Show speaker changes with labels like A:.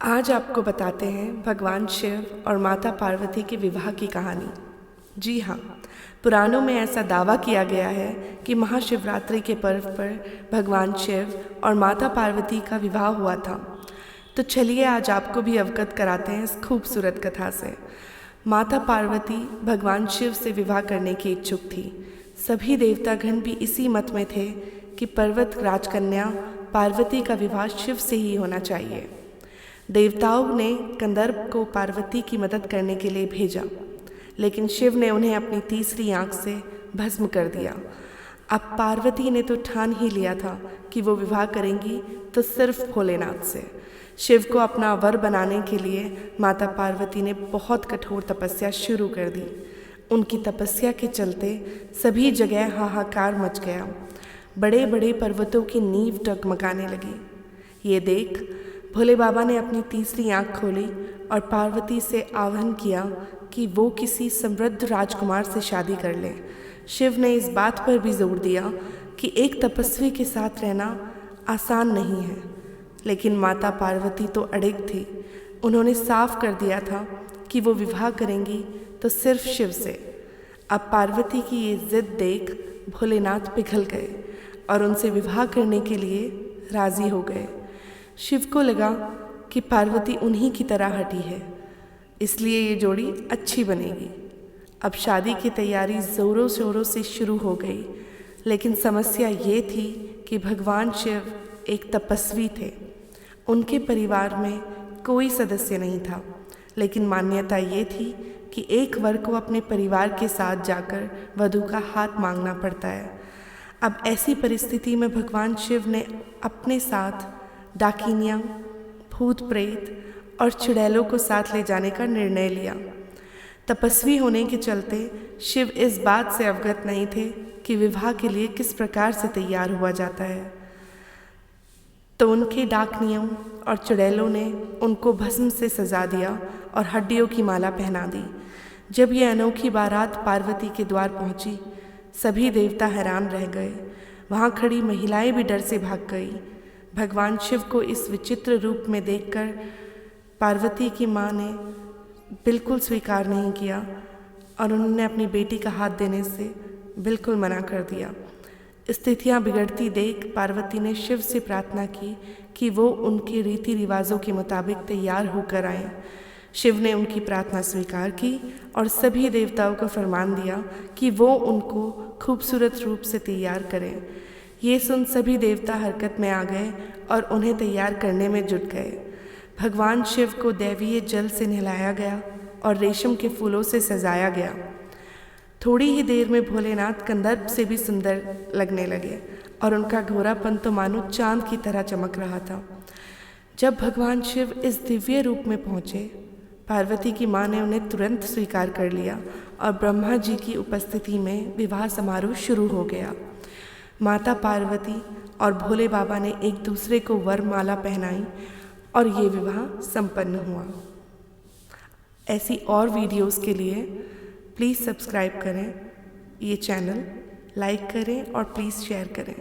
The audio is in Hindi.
A: आज आपको बताते हैं भगवान शिव और माता पार्वती के विवाह की कहानी। जी हाँ, पुराणों में ऐसा दावा किया गया है कि महाशिवरात्रि के पर्व पर भगवान शिव और माता पार्वती का विवाह हुआ था। तो चलिए आज आपको भी अवगत कराते हैं इस खूबसूरत कथा से। माता पार्वती भगवान शिव से विवाह करने की इच्छुक थी। सभी देवतागण भी इसी मत में थे कि पर्वत राजकन्या पार्वती का विवाह शिव से ही होना चाहिए। देवताओं ने कंदर्प को पार्वती की मदद करने के लिए भेजा, लेकिन शिव ने उन्हें अपनी तीसरी आंख से भस्म कर दिया। अब पार्वती ने तो ठान ही लिया था कि वो विवाह करेंगी तो सिर्फ भोलेनाथ से। शिव को अपना वर बनाने के लिए माता पार्वती ने बहुत कठोर तपस्या शुरू कर दी। उनकी तपस्या के चलते सभी जगह हाहाकार मच गया। बड़े बड़े पर्वतों की नींव डगमगाने लगी। ये देख भोले बाबा ने अपनी तीसरी आंख खोली और पार्वती से आह्वान किया कि वो किसी समृद्ध राजकुमार से शादी कर ले। शिव ने इस बात पर भी जोर दिया कि एक तपस्वी के साथ रहना आसान नहीं है, लेकिन माता पार्वती तो अड़िग थी। उन्होंने साफ कर दिया था कि वो विवाह करेंगी तो सिर्फ शिव से। अब पार्वती की ये जिद देख भोलेनाथ पिघल गए और उनसे विवाह करने के लिए राजी हो गए। शिव को लगा कि पार्वती उन्हीं की तरह हठी है, इसलिए ये जोड़ी अच्छी बनेगी। अब शादी की तैयारी ज़ोरों शोरों से शुरू हो गई, लेकिन समस्या ये थी कि भगवान शिव एक तपस्वी थे। उनके परिवार में कोई सदस्य नहीं था, लेकिन मान्यता ये थी कि एक वर को अपने परिवार के साथ जाकर वधू का हाथ मांगना पड़ता है। अब ऐसी परिस्थिति में भगवान शिव ने अपने साथ डाकिनियाँ, भूत प्रेत और चुड़ैलों को साथ ले जाने का निर्णय लिया। तपस्वी होने के चलते शिव इस बात से अवगत नहीं थे कि विवाह के लिए किस प्रकार से तैयार हुआ जाता है। तो उनके डाकनियों और चुड़ैलों ने उनको भस्म से सजा दिया और हड्डियों की माला पहना दी। जब ये अनोखी बारात पार्वती के द्वार पहुंची, सभी देवता हैरान रह गए। वहाँ खड़ी महिलाएं भी डर से भाग गई। भगवान शिव को इस विचित्र रूप में देखकर पार्वती की माँ ने बिल्कुल स्वीकार नहीं किया और उन्होंने अपनी बेटी का हाथ देने से बिल्कुल मना कर दिया। स्थितियाँ बिगड़ती देख पार्वती ने शिव से प्रार्थना की कि वो उनके रीति रिवाजों के मुताबिक तैयार होकर आएं। शिव ने उनकी प्रार्थना स्वीकार की और सभी देवताओं को फरमान दिया कि वो उनको खूबसूरत रूप से तैयार करें। ये सुन सभी देवता हरकत में आ गए और उन्हें तैयार करने में जुट गए। भगवान शिव को दैवीय जल से नहलाया गया और रेशम के फूलों से सजाया गया। थोड़ी ही देर में भोलेनाथ कंदर्प से भी सुंदर लगने लगे और उनका घोरापन तो मानो चांद की तरह चमक रहा था। जब भगवान शिव इस दिव्य रूप में पहुँचे, पार्वती की माँ ने उन्हें तुरंत स्वीकार कर लिया और ब्रह्मा जी की उपस्थिति में विवाह समारोह शुरू हो गया। माता पार्वती और भोले बाबा ने एक दूसरे को वरमाला पहनाई और ये विवाह संपन्न हुआ। ऐसी और वीडियोस के लिए प्लीज़ सब्सक्राइब करें ये चैनल, लाइक करें और प्लीज़ शेयर करें।